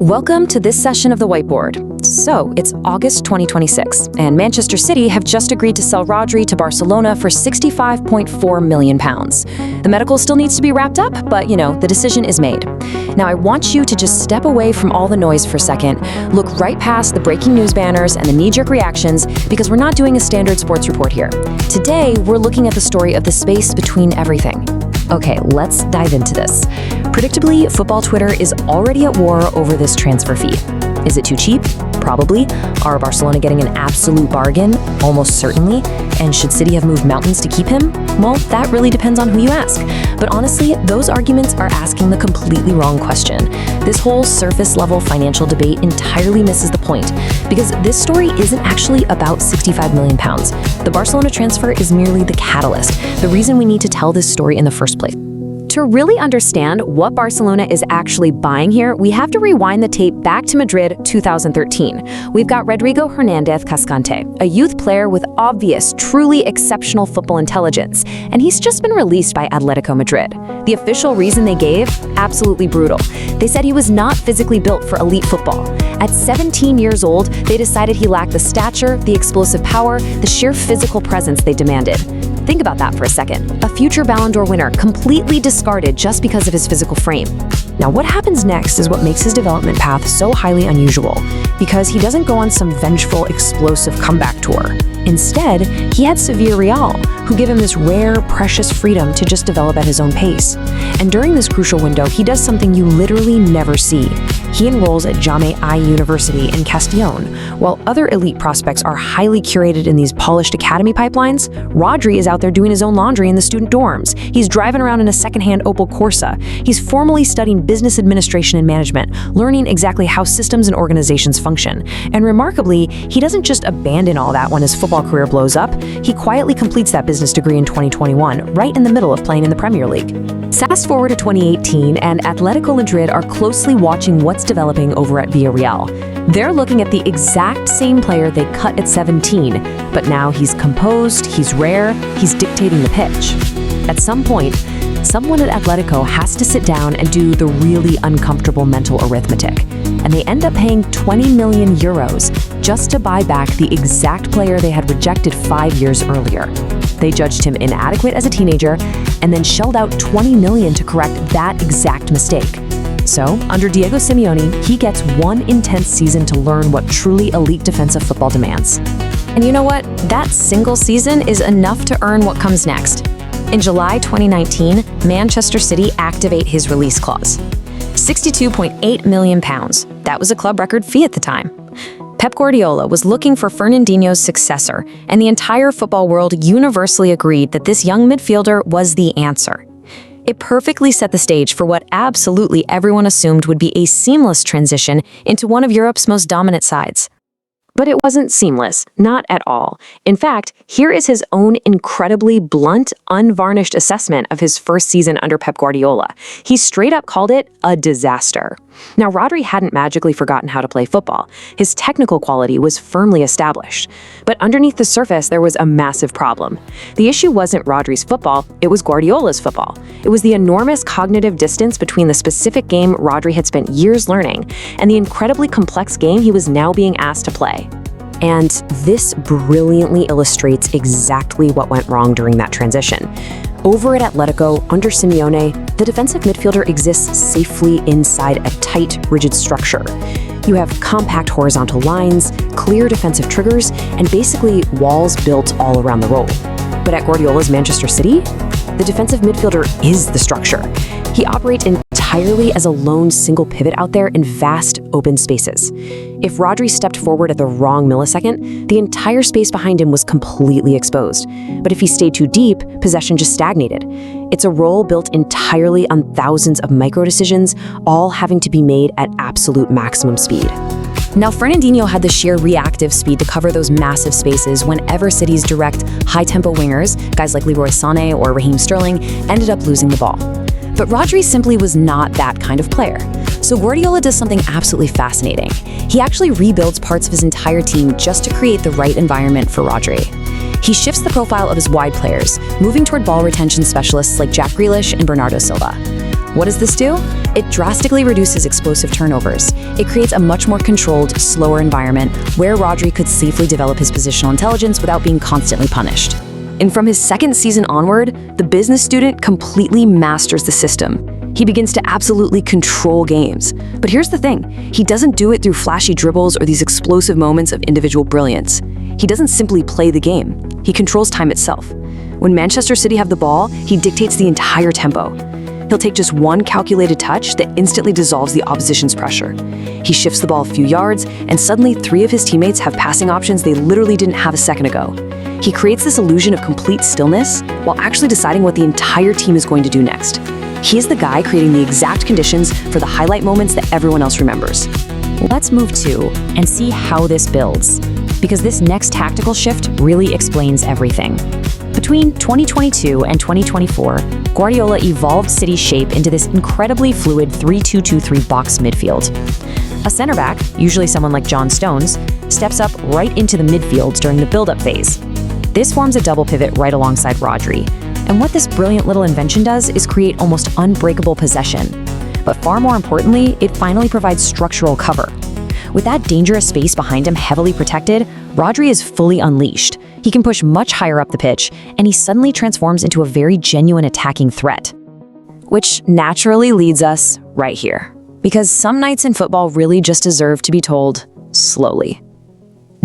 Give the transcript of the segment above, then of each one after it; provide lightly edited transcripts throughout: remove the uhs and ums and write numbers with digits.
Welcome to this session of the whiteboard. So, it's August 2026, and Manchester City have just agreed to sell Rodri to Barcelona for £65.4 million. The medical still needs to be wrapped up, but the decision is made. Now, I want you to just step away from all the noise for a second, look right past the breaking news banners and the knee-jerk reactions, because we're not doing a standard sports report here. Today, we're looking at the story of the space between everything. Okay, let's dive into this. Predictably, football Twitter is already at war over this transfer fee. Is it too cheap? Probably. Are Barcelona getting an absolute bargain? Almost certainly. And should City have moved mountains to keep him? Well, that really depends on who you ask. But honestly, those arguments are asking the completely wrong question. This whole surface-level financial debate entirely misses the point, because this story isn't actually about £65 million. The Barcelona transfer is merely the catalyst, the reason we need to tell this story in the first place. To really understand what Barcelona is actually buying here, we have to rewind the tape back to Madrid 2013. We've got Rodrigo Hernández Cascante, a youth player with obvious, truly exceptional football intelligence, and he's just been released by Atlético Madrid. The official reason they gave? Absolutely brutal. They said he was not physically built for elite football. At 17 years old, they decided he lacked the stature, the explosive power, the sheer physical presence they demanded. Think about that for a second. A future Ballon d'Or winner completely discarded just because of his physical frame. Now, what happens next is what makes his development path so highly unusual, because he doesn't go on some vengeful, explosive comeback tour. Instead, he had Villarreal, who give him this rare, precious freedom to just develop at his own pace. And during this crucial window, he does something you literally never see. He enrolls at Jaime I University in Castellón. While other elite prospects are highly curated in these polished academy pipelines, Rodri is out there doing his own laundry in the student dorms. He's driving around in a secondhand Opel Corsa. He's formally studying business administration and management, learning exactly how systems and organizations function. And remarkably, he doesn't just abandon all that when his football career blows up. He quietly completes that business degree in 2021, right in the middle of playing in the Premier League. Fast forward to 2018, and Atlético Madrid are closely watching what's developing over at Villarreal. They're looking at the exact same player they cut at 17, but now he's composed, he's rare, he's dictating the pitch. At some point, someone at Atlético has to sit down and do the really uncomfortable mental arithmetic, and they end up paying 20 million euros just to buy back the exact player they had rejected 5 years earlier. They judged him inadequate as a teenager and then shelled out 20 million to correct that exact mistake. So, under Diego Simeone, he gets one intense season to learn what truly elite defensive football demands. And you know what? That single season is enough to earn what comes next. In July 2019, Manchester City activate his release clause. £62.8 million. That was a club record fee at the time. Pep Guardiola was looking for Fernandinho's successor, and the entire football world universally agreed that this young midfielder was the answer. It perfectly set the stage for what absolutely everyone assumed would be a seamless transition into one of Europe's most dominant sides. But it wasn't seamless, not at all. In fact, here is his own incredibly blunt, unvarnished assessment of his first season under Pep Guardiola. He straight up called it a disaster. Now, Rodri hadn't magically forgotten how to play football. His technical quality was firmly established. But underneath the surface, there was a massive problem. The issue wasn't Rodri's football, it was Guardiola's football. It was the enormous cognitive distance between the specific game Rodri had spent years learning and the incredibly complex game he was now being asked to play. And this brilliantly illustrates exactly what went wrong during that transition. Over at Atlético, under Simeone, the defensive midfielder exists safely inside a tight, rigid structure. You have compact horizontal lines, clear defensive triggers, and basically walls built all around the role. But at Guardiola's Manchester City, the defensive midfielder is the structure. He operates entirely as a lone single pivot out there in vast, open spaces. If Rodri stepped forward at the wrong millisecond, the entire space behind him was completely exposed. But if he stayed too deep, possession just stagnated. It's a role built entirely on thousands of micro-decisions, all having to be made at absolute maximum speed. Now, Fernandinho had the sheer reactive speed to cover those massive spaces whenever City's direct, high-tempo wingers, guys like Leroy Sané or Raheem Sterling, ended up losing the ball. But Rodri simply was not that kind of player. So Guardiola does something absolutely fascinating. He actually rebuilds parts of his entire team just to create the right environment for Rodri. He shifts the profile of his wide players, moving toward ball retention specialists like Jack Grealish and Bernardo Silva. What does this do? It drastically reduces explosive turnovers. It creates a much more controlled, slower environment where Rodri could safely develop his positional intelligence without being constantly punished. And from his second season onward, the business student completely masters the system. He begins to absolutely control games. But here's the thing, he doesn't do it through flashy dribbles or these explosive moments of individual brilliance. He doesn't simply play the game, he controls time itself. When Manchester City have the ball, he dictates the entire tempo. He'll take just one calculated touch that instantly dissolves the opposition's pressure. He shifts the ball a few yards, and suddenly 3 of his teammates have passing options they literally didn't have a second ago. He creates this illusion of complete stillness while actually deciding what the entire team is going to do next. He is the guy creating the exact conditions for the highlight moments that everyone else remembers. Let's move to and see how this builds, because this next tactical shift really explains everything. Between 2022 and 2024, Guardiola evolved City's shape into this incredibly fluid 3-2-2-3 box midfield. A center back, usually someone like John Stones, steps up right into the midfield during the build-up phase. This forms a double pivot right alongside Rodri, and what this brilliant little invention does is create almost unbreakable possession. But far more importantly, it finally provides structural cover. With that dangerous space behind him heavily protected, Rodri is fully unleashed. He can push much higher up the pitch, and he suddenly transforms into a very genuine attacking threat. Which naturally leads us right here, because some nights in football really just deserve to be told slowly.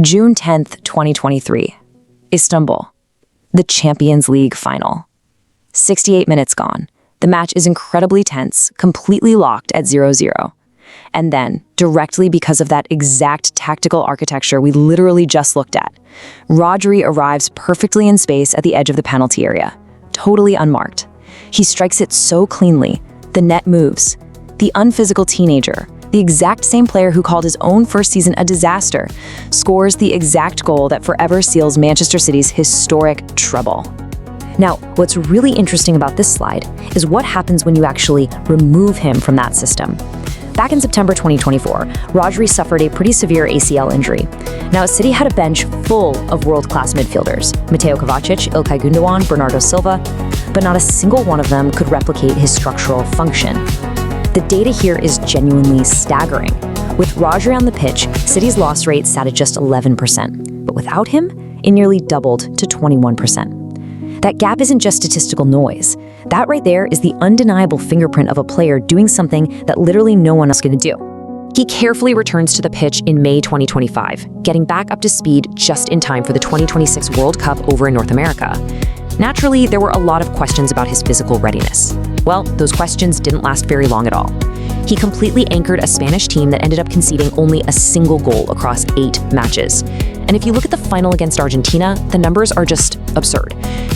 June 10th, 2023, Istanbul, the Champions League final. 68 minutes gone. The match is incredibly tense, completely locked at 0-0. And then, directly because of that exact tactical architecture we literally just looked at, Rodri arrives perfectly in space at the edge of the penalty area, totally unmarked. He strikes it so cleanly, the net moves. The unphysical teenager, the exact same player who called his own first season a disaster, scores the exact goal that forever seals Manchester City's historic treble. Now, what's really interesting about this slide is what happens when you actually remove him from that system. Back in September 2024, Rodri suffered a pretty severe ACL injury. Now, City had a bench full of world-class midfielders, Mateo Kovacic, Ilkay Gundogan, Bernardo Silva, but not a single one of them could replicate his structural function. The data here is genuinely staggering. With Rodri on the pitch, City's loss rate sat at just 11%, but without him, it nearly doubled to 21%. That gap isn't just statistical noise. That right there is the undeniable fingerprint of a player doing something that literally no one else is going to do. He carefully returns to the pitch in May 2025, getting back up to speed just in time for the 2026 World Cup over in North America. Naturally, there were a lot of questions about his physical readiness. Well, those questions didn't last very long at all. He completely anchored a Spanish team that ended up conceding only a single goal across 8 matches. And if you look at the final against Argentina, the numbers are just absurd.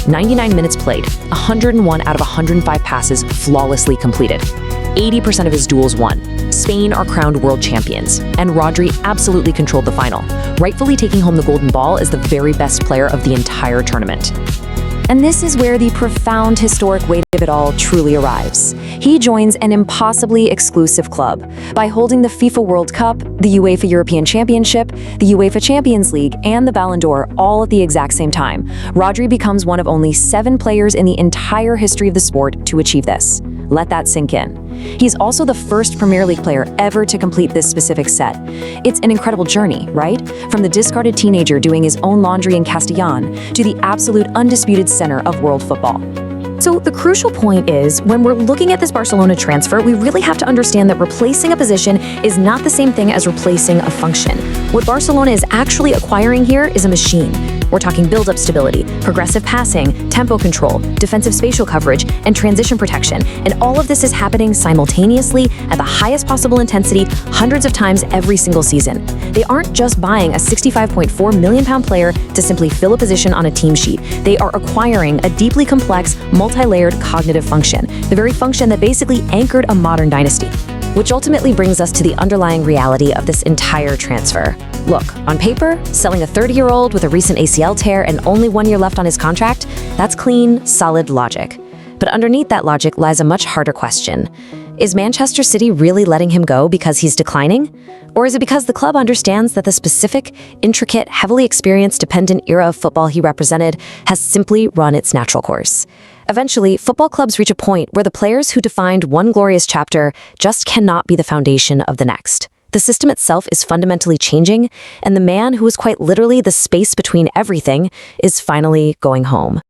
99 minutes played, 101 out of 105 passes flawlessly completed. 80% of his duels won. Spain are crowned world champions, and Rodri absolutely controlled the final, rightfully taking home the golden ball as the very best player of the entire tournament. And this is where the profound historic weight of it all truly arrives. He joins an impossibly exclusive club. By holding the FIFA World Cup, the UEFA European Championship, the UEFA Champions League, and the Ballon d'Or all at the exact same time, Rodri becomes one of only 7 players in the entire history of the sport to achieve this. Let that sink in. He's also the first Premier League player ever to complete this specific set. It's an incredible journey, right? From the discarded teenager doing his own laundry in Castellan to the absolute undisputed center of world football. So the crucial point is, when we're looking at this Barcelona transfer, we really have to understand that replacing a position is not the same thing as replacing a function. What Barcelona is actually acquiring here is a machine. We're talking build-up stability, progressive passing, tempo control, defensive spatial coverage, and transition protection. And all of this is happening simultaneously at the highest possible intensity hundreds of times every single season. They aren't just buying a £65.4 million player to simply fill a position on a team sheet. They are acquiring a deeply complex, multi-layered cognitive function, the very function that basically anchored a modern dynasty. Which ultimately brings us to the underlying reality of this entire transfer. Look, on paper, selling a 30-year-old with a recent ACL tear and only 1 year left on his contract, that's clean, solid logic. But underneath that logic lies a much harder question. Is Manchester City really letting him go because he's declining? Or is it because the club understands that the specific, intricate, heavily experience-dependent era of football he represented has simply run its natural course? Eventually, football clubs reach a point where the players who defined one glorious chapter just cannot be the foundation of the next. The system itself is fundamentally changing, and the man who is quite literally the space between everything is finally going home.